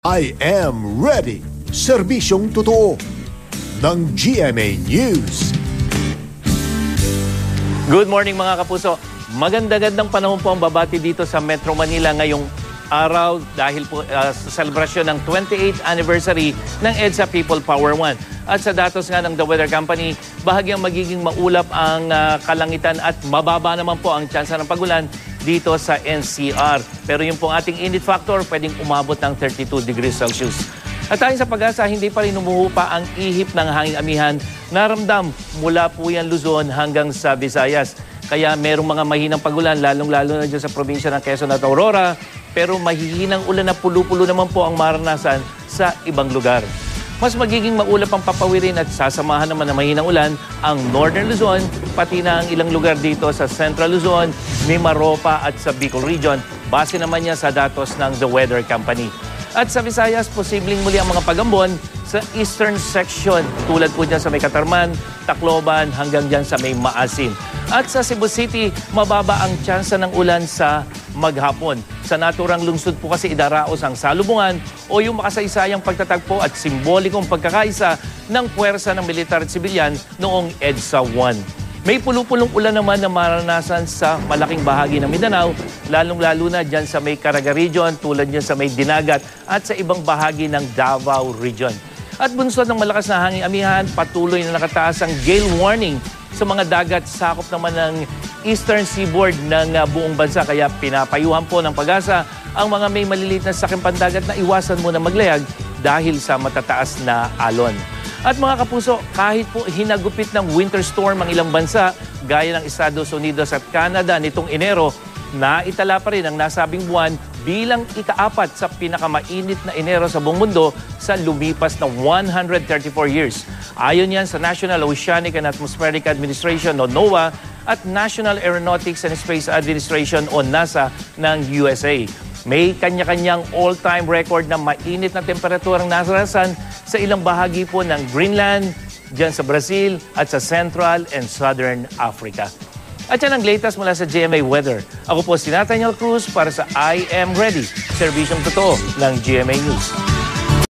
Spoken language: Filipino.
I am ready. Serbisyong totoo ng GMA News. Good morning mga kapuso. Maganda-gandang panahon po ang babati dito sa Metro Manila ngayong araw dahil po sa selebrasyon ng 28th anniversary ng EDSA People Power 1. At sa datos nga ng The Weather Company, bahagyang magiging maulap ang kalangitan at mababa naman po ang tsansa ng pagulan dito sa NCR. Pero yung pong ating init factor, pwedeng umabot ng 32 degrees Celsius. At ayon sa pag-asa, hindi pa rin umuhupa ang ihip ng hanging amihan na ramdam mula po yan Luzon hanggang sa Visayas. Kaya merong mga mahinang pagulan, lalong-lalo na dyan sa probinsya ng Quezon at Aurora. Pero mahihinang ulan na pulo-pulo naman po ang maranasan sa ibang lugar. Mas magiging maulap ang papawirin at sasamahan naman ng mahinang ulan ang Northern Luzon, pati na ang ilang lugar dito sa Central Luzon, Mimaropa at sa Bicol Region. Base naman niya sa datos ng The Weather Company. At sa Visayas, posibleng muli ang mga pagambon sa eastern section tulad po dyan sa may Catarman, Tacloban hanggang dyan sa may Maasin. At sa Cebu City, mababa ang tsansa ng ulan sa maghapon. Sa naturang lungsod po kasi idaraos ang salubungan o yung makasaysayang pagtatagpo at simbolikong pagkakaisa ng puwersa ng militar at sibilyan noong EDSA 1. May pulupulong ulan naman na maranasan sa malaking bahagi ng Mindanao, lalong-lalo na dyan sa may Caraga Region, tulad dyan sa may Dinagat at sa ibang bahagi ng Davao Region. At bunsod ng malakas na hanging amihan, patuloy na nakataas ang gale warning sa mga dagat sakop naman ng eastern seaboard ng buong bansa. Kaya pinapayuhan po ng pag-asa ang mga may maliliit na sakyang pandagat na iwasan muna maglayag dahil sa matataas na alon. At mga kapuso, kahit po hinagupit ng winter storm ang ilang bansa, gaya ng Estados Unidos at Canada nitong Enero, naitala pa rin ang nasabing buwan bilang ika-4 sa pinakamainit na Enero sa buong mundo sa lumipas na 134 years. Ayon yan sa National Oceanic and Atmospheric Administration o NOAA at National Aeronautics and Space Administration o NASA ng USA. May kanya-kanyang all-time record na mainit na temperaturang naranasan sa ilang bahagi po ng Greenland, dyan sa Brazil at sa Central and Southern Africa. At yan ang latest mula sa GMA Weather. Ako po si Nathaniel Cruz para sa I Am Ready, serbisyong totoo ng GMA News.